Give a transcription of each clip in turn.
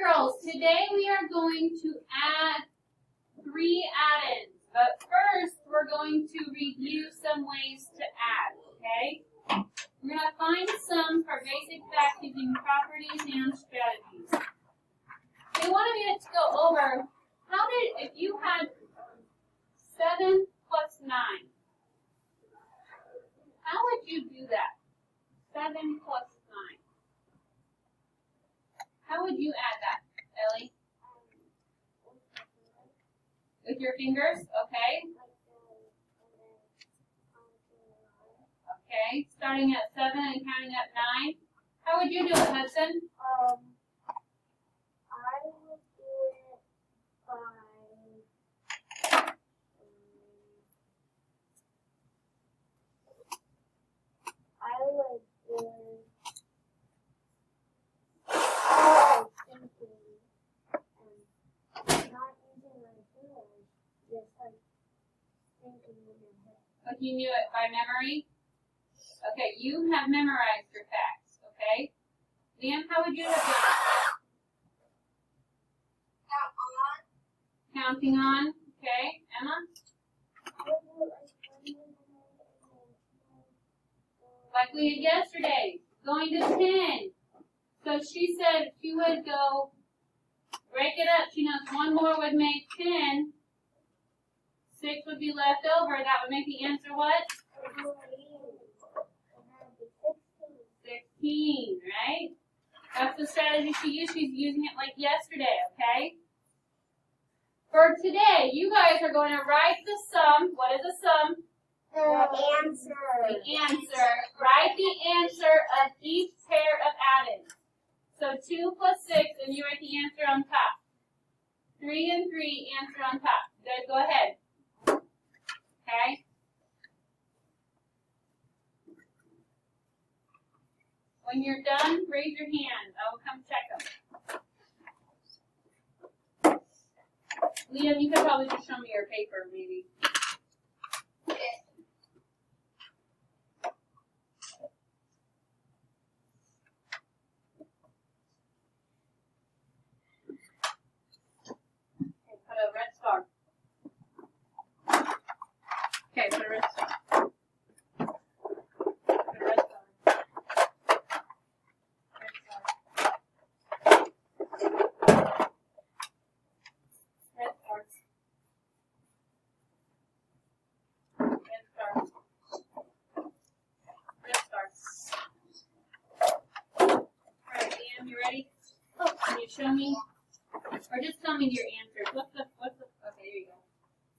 girls, today we are going to add 3 addends. But first, we're going to review some ways to add, okay? We're going to find some for basic facts using properties and strategies. They wanted me to go over, if you had 7 plus 9, how would you do that? 7 plus 9. How would you add that, Ellie? With your fingers, okay? Okay, starting at 7 and counting up 9. How would you do it, Hudson? I would do it by thinking and not using my fingers, just like thinking in your head. Like you knew it by memory? Okay, you have memorized your facts, okay? Liam, how would you have done it? Counting on, okay. Emma? Like we did yesterday, going to 10. So she said she would go break it up. She knows 1 more would make 10. 6 would be left over. That would make the answer what? 16, right? That's the strategy she used. She's using it like yesterday, okay? For today, you guys are going to write the sum. What is the sum? The answer. The answer. Write the answer of each pair of addends. So 2 plus 6, and you write the answer on top. 3 and 3, answer on top. You guys go ahead. Okay? When you're done, raise your hand. I will come check them. Liam, you could probably just show me your paper, maybe. Okay, put a red star. Okay, put a red star. Show me, or just tell me your answers. Okay, there you go.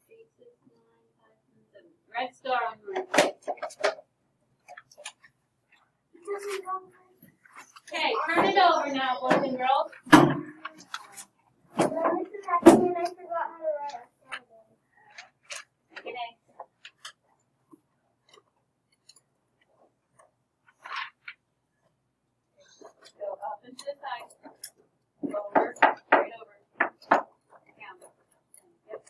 8, 6, 9, 5, 7. Red star on yours. Okay, turn it over now, boys and girls. This is actually, and I forgot how to write a sentence. Okay. Go up and to the side. Over, right over. Down. Yep.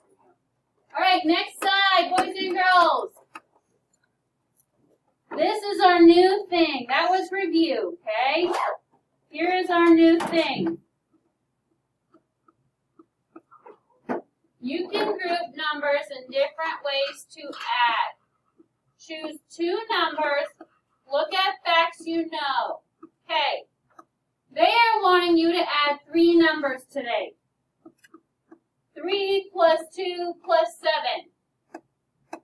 All right, next side, boys and girls. This is our new thing. That was review, okay? Here is our new thing. You can group numbers in different ways to add. Choose 2 numbers. Look at facts you know. Okay. They are wanting you to add 3 numbers today. 3 plus 2 plus 7.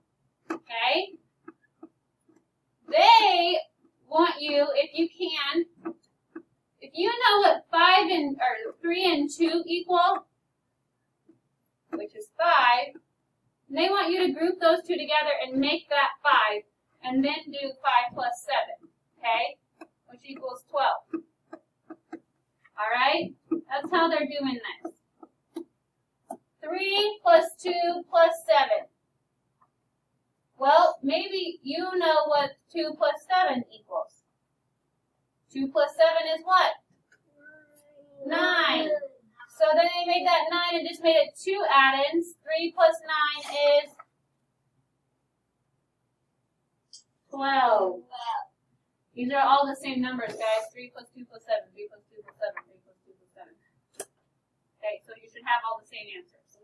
Okay? They want you, if you can, if you know what 3 and 2 equal, which is 5, they want you to group those 2 together and make that 5, and then do 5 plus 7, okay? Which equals 12. Alright? That's how they're doing this. 3 plus 2 plus 7. Well, maybe you know what 2 plus 7 equals. 2 plus 7 is what? 9. So then they made that 9 and just made it 2 addends. 3 plus 9 is 12. These are all the same numbers, guys. 3 plus 2 plus 7. 3 plus 2 plus 7. 3 plus 2 plus 7. same answers.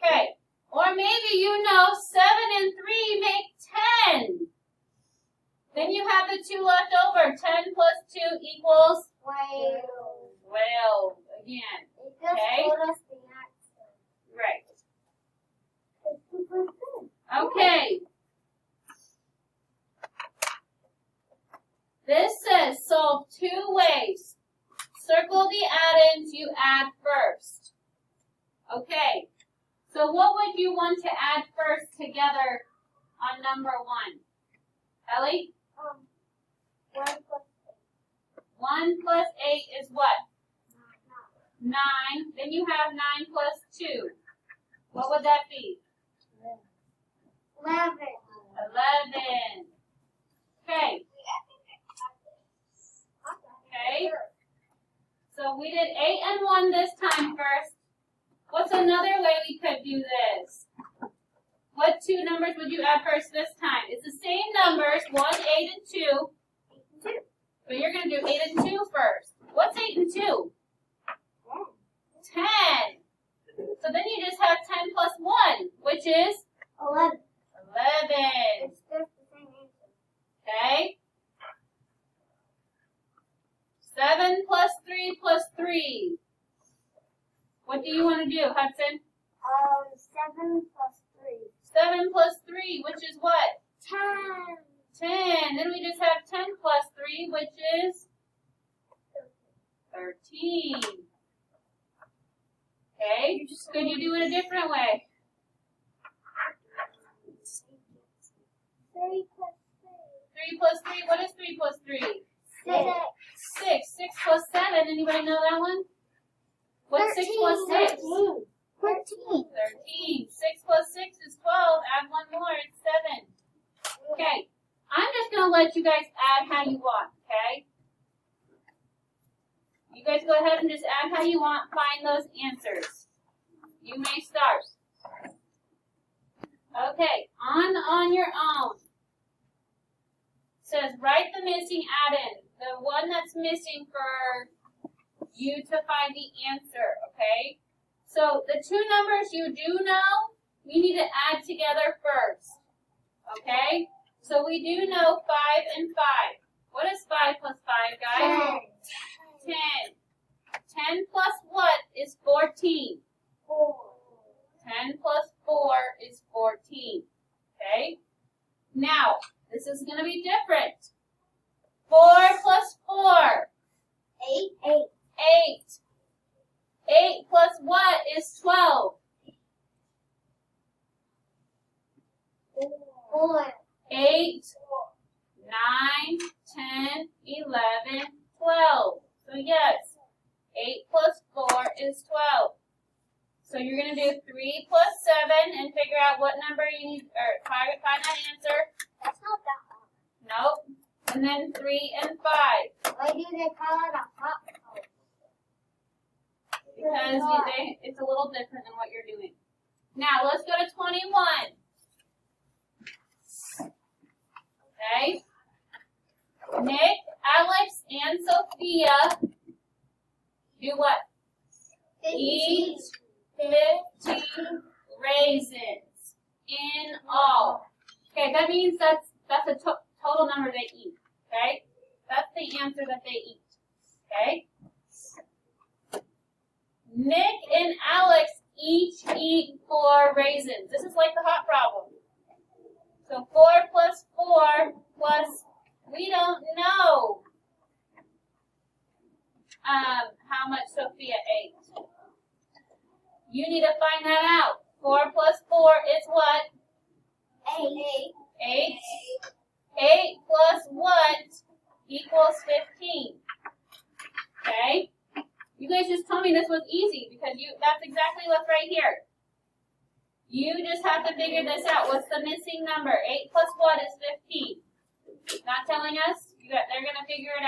Okay. Or maybe you know 7 and 3 make 10. Then you have the 2 left over. 10 plus 2 equals 12 again. Okay? Right. Okay. This says solve 2 ways. Circle the addends you add first. Okay. So what would you want to add first together on number 1? Ellie? 1 plus 8. 1 plus 8 is what? 9. Then you have 9 plus 2. What would that be? 11. 11. Okay. Okay. So we did 8 and 1 this time first. What's another way we could do this? What 2 numbers would you add first this time? It's the same numbers, 1, 8, and 2. 2. But you're going to do 8 and 2 first. What's 8 and 2? 10. So then you just have 10 plus 1, which is? 11. 11. It's just the same answer. Okay. 7 plus 3 plus 3. What do you want to do, Hudson? 7 plus 3. 7 plus 3, which is what? 10. 10. Then we just have 10 plus 3, which is? 13. Okay. Could you do it a different way? 3 plus 3 plus 3. What is 3 plus 3? 3. 6. 6 plus 7. Anybody know that one? What's 6 plus 6? 13. 13. 6 plus 6 is 12. Add 1 more. It's 7. Okay. I'm just going to let you guys add how you want, okay? You guys go ahead and just add how you want. Find those answers. You may start. Okay. On your own. It says write the missing addend. The one that's missing for you to find the answer, okay? So the 2 numbers you do know, we need to add together first, okay? So we do know 5 and 5. What is 5 plus 5, guys? 10. 10 plus what is 14? 4. 10 plus 4 is 14, okay? Now, this is going to be different. 4 plus 4. 8. 8. 8 plus what is 12? 4. 8, 9, 10, 11, 12. So yes, 8 plus 4 is 12. So you're going to do 3 plus 7 and figure out what number you need, or find that answer. That's not that hard. Nope. And then 3 and 5. Why do they call it a hot code? Because it's a little different than what you're doing. Now, let's go to 21. Okay? Nick, Alex, and Sophia do what? Eat 15 raisins in all. Okay, that means that's a total number they eat. Okay? That's the answer that they eat. Okay? Nick and Alex each eat 4 raisins. This is like the hot problem. So 4 plus 4 plus, we don't know how much Sophia ate. You need to find that out. 4 plus 4 is what? 8. 8. 8 plus what equals 15? Okay? You guys just told me this was easy because that's exactly what's right here. You just have to figure this out. What's the missing number? 8 plus what is 15? Not telling us? They're going to figure it